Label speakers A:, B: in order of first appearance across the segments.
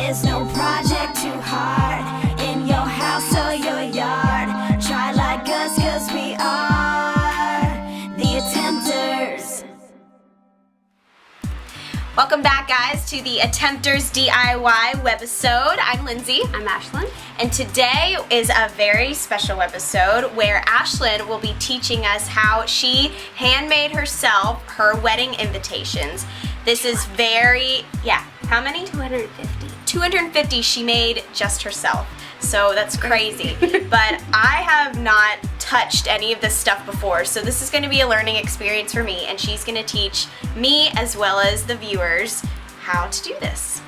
A: There's no project too hard in your house or your yard. Try like us, cause we are the Attempters.
B: Welcome back, guys, to the Attempters DIY webisode. I'm Lindsay.
C: I'm Ashlyne.
B: And today is a very special episode where Ashlyne will be teaching us how she handmade herself her wedding invitations. This is how many?
C: 250.
B: 250 she made just herself. So that's crazy. But I have not touched any of this stuff before, so this is going to be a learning experience for me, and she's going to teach me as well as the viewers how to do this.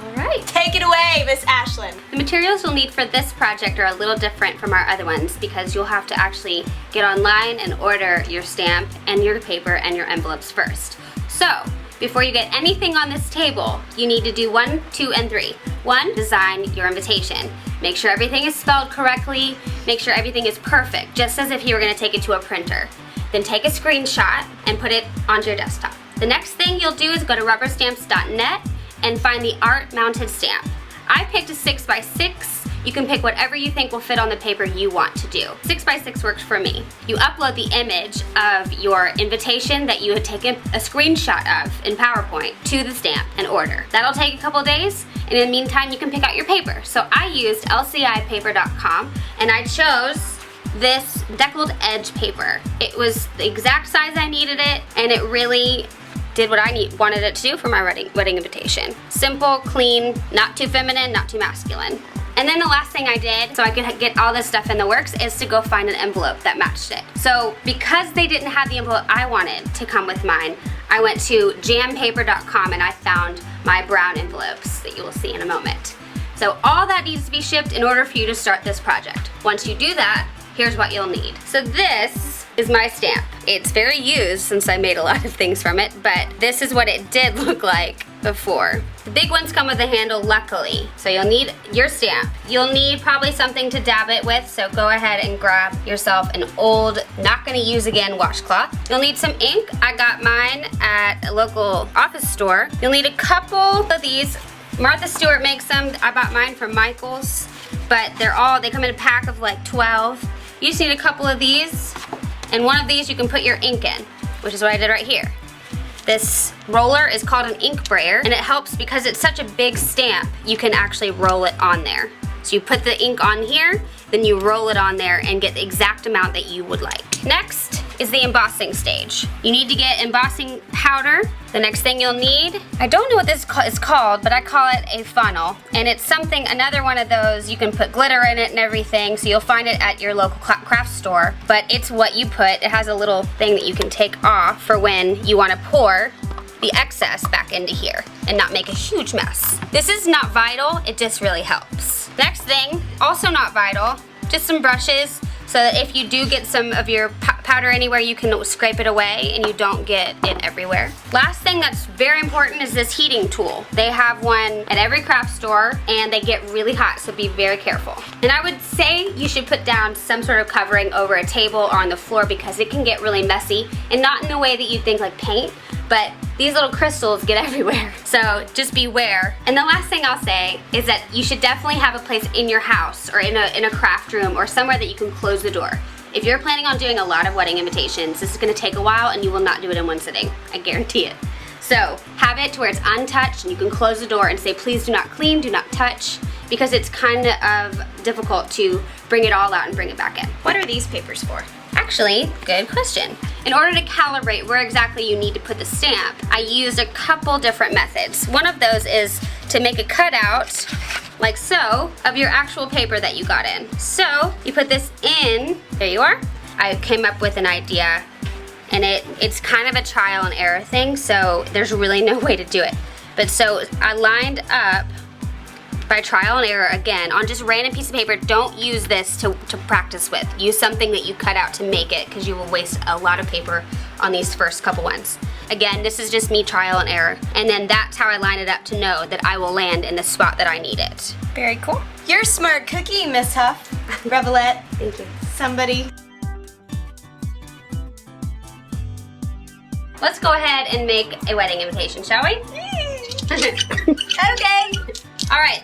C: All right.
B: Take it away, Miss Ashlyne.
C: The materials you'll need for this project are a little different from our other ones because you'll have to actually get online and order your stamp and your paper and your envelopes first. So, before you get anything on this table, you need to do 1, 2, and 3. 1, design your invitation. Make sure everything is spelled correctly. Make sure everything is perfect, just as if you were going to take it to a printer. Then take a screenshot and put it onto your desktop. The next thing you'll do is go to rubberstamps.net and find the art mounted stamp. I picked a 6x6. You can pick whatever you think will fit on the paper you want to do. 6x6 works for me. You upload the image of your invitation that you had taken a screenshot of in PowerPoint to the stamp and order. That'll take a couple days, and in the meantime you can pick out your paper. So I used lcipaper.com and I chose this deckled edge paper. It was the exact size I needed it, and it really did what I wanted it to do for my wedding invitation. Simple, clean, not too feminine, not too masculine. And then the last thing I did, so I could get all this stuff in the works, is to go find an envelope that matched it. So because they didn't have the envelope I wanted to come with mine, I went to jampaper.com and I found my brown envelopes that you will see in a moment. So all that needs to be shipped in order for you to start this project. Once you do that, here's what you'll need. So this is my stamp. It's very used since I made a lot of things from it, but this is what it did look like before. The big ones come with a handle, luckily. So you'll need your stamp. You'll need probably something to dab it with, so go ahead and grab yourself an old, not gonna use again, washcloth. You'll need some ink. I got mine at a local office store. You'll need a couple of these. Martha Stewart makes them. I bought mine from Michael's, but they come in a pack of like 12. You just need a couple of these, and one of these you can put your ink in, which is what I did right here. This roller is called an ink brayer, and it helps because it's such a big stamp, you can actually roll it on there. So you put the ink on here, then you roll it on there and get the exact amount that you would like. Next is the embossing stage. You need to get embossing powder. The next thing you'll need, I don't know what this is called, but I call it a funnel. And it's something, another one of those, you can put glitter in it and everything, so you'll find it at your local craft store. But it's what you put, it has a little thing that you can take off for when you want to pour the excess back into here and not make a huge mess. This is not vital, it just really helps. Next thing, also not vital, just some brushes, so that if you do get some of your powder anywhere, you can scrape it away and you don't get it everywhere. Last thing that's very important is this heating tool. They have one at every craft store and they get really hot, so be very careful. And I would say you should put down some sort of covering over a table or on the floor because it can get really messy, and not in the way that you think like paint, but these little crystals get everywhere, so just beware. And the last thing I'll say is that you should definitely have a place in your house or in a craft room or somewhere that you can close the door. If you're planning on doing a lot of wedding invitations, this is gonna take a while and you will not do it in one sitting, I guarantee it. So have it to where it's untouched and you can close the door and say, please do not clean, do not touch, because it's kind of difficult to bring it all out and bring it back in.
B: What are these papers for?
C: Actually, good question. In order to calibrate where exactly you need to put the stamp, I used a couple different methods. One of those is to make a cutout, like so, of your actual paper that you got in. So, you put this in, there you are. I came up with an idea, and it's kind of a trial and error thing, so there's really no way to do it. But so, I lined up by trial and error again on just random piece of paper. Don't use this to practice with. Use something that you cut out to make it, because you will waste a lot of paper on these first couple ones. Again, this is just me trial and error, and then that's how I line it up to know that I will land in the spot that I need it.
B: Very cool. You're a smart cookie, Miss Huff. Revelette.
C: Thank you.
B: Somebody.
C: Let's go ahead and make a wedding invitation, shall we?
B: Okay.
C: All right.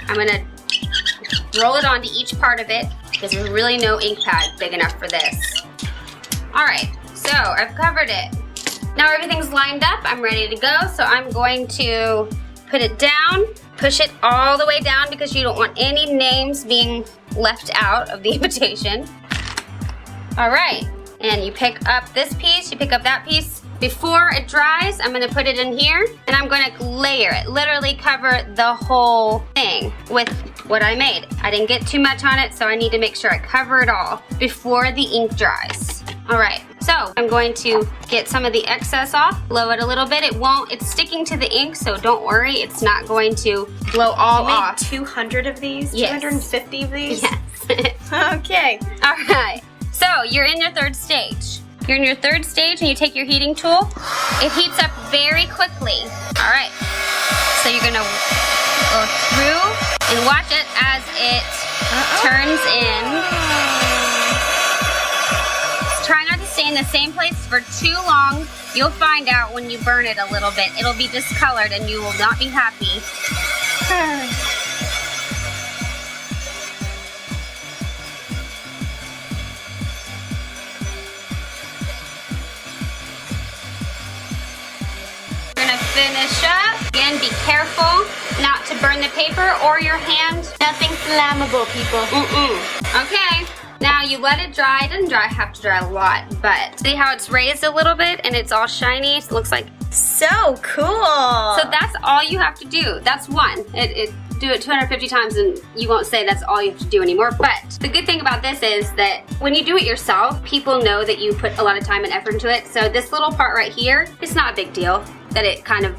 C: I'm gonna roll it onto each part of it because there's really no ink pad big enough for this. All right, so I've covered it. Now everything's lined up, I'm ready to go, so I'm going to put it down, push it all the way down because you don't want any names being left out of the invitation. All right, and you pick up this piece, you pick up that piece. Before it dries, I'm gonna put it in here and I'm gonna layer it, literally cover the whole thing with what I made. I didn't get too much on it, so I need to make sure I cover it all before the ink dries. All right, so I'm going to get some of the excess off, blow it a little bit. It's sticking to the ink, so don't worry, it's not going to blow all off.
B: 200 of these?
C: Yes.
B: 250 of these?
C: Yes.
B: Okay.
C: All right, so you're in your third stage. You're in your third stage and you take your heating tool. It heats up very quickly. All right, so you're gonna go through and watch it as it turns in. Try not to stay in the same place for too long. You'll find out when you burn it a little bit. It'll be discolored and you will not be happy. We're gonna finish up. Again, be careful not to burn the paper or your hand.
B: Nothing flammable, people.
C: Okay. Now you let it dry. It doesn't have to dry a lot, but see how it's raised a little bit and it's all shiny? So it looks like
B: so cool.
C: So that's all you have to do. That's one. Do it 250 times and you won't say that's all you have to do anymore. But the good thing about this is that when you do it yourself, people know that you put a lot of time and effort into it. So this little part right here, it's not a big deal that it kind of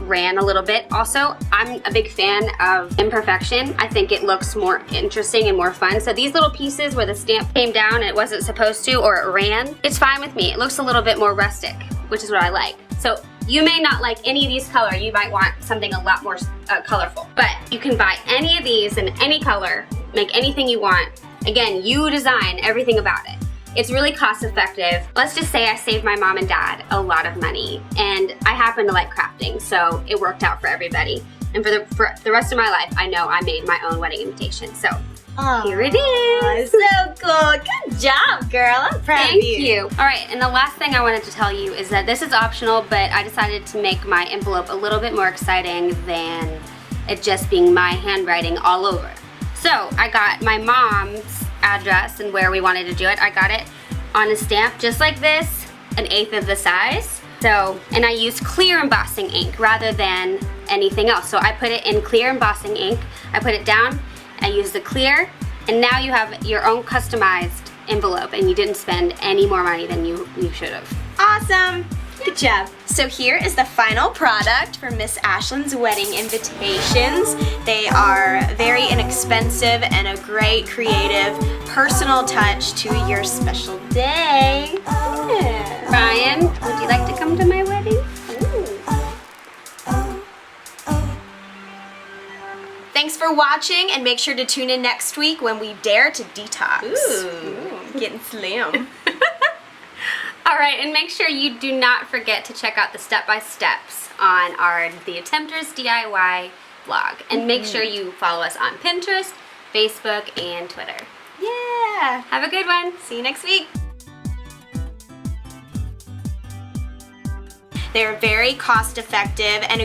C: ran a little bit. Also, I'm a big fan of imperfection. I think it looks more interesting and more fun. So these little pieces where the stamp came down and it wasn't supposed to, or it ran, it's fine with me. It looks a little bit more rustic, which is what I like. So you may not like any of these color. You might want something a lot more colorful. But you can buy any of these in any color, make anything you want. Again, you design everything about it. It's really cost effective. Let's just say I saved my mom and dad a lot of money, and I happen to like crafting, so it worked out for everybody. And for the rest of my life, I know I made my own wedding invitation. So here it is.
B: So cool. Good job, girl. I'm proud of you.
C: Thank you. All right, and the last thing I wanted to tell you is that this is optional, but I decided to make my envelope a little bit more exciting than it just being my handwriting all over. So I got my mom's address and where we wanted to do it. I got it on a stamp just like this, 1/8 of the size. So, and I used clear embossing ink rather than anything else. So I put it in clear embossing ink. I put it down, I used the clear, and now you have your own customized envelope and you didn't spend any more money than you should have.
B: Awesome. Good job. So here is the final product for Miss Ashlyne's wedding invitations. They are very inexpensive and a great creative personal touch to your special day. Yeah.
C: Ryan, would you like to come to my wedding?
B: Thanks for watching, and make sure to tune in next week when we dare to detox.
C: Ooh.
B: Getting slim.
C: All right, and make sure you do not forget to check out the step-by-steps on our The Attempters DIY blog. And make sure you follow us on Pinterest, Facebook, and Twitter.
B: Yeah.
C: Have a good one.
B: See you next week. They're very cost effective and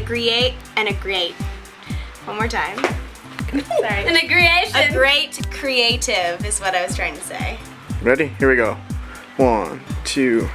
B: one more time. Sorry.
C: An creation.
B: A great creative is what I was trying to say.
D: Ready? Here we go. 1, 2,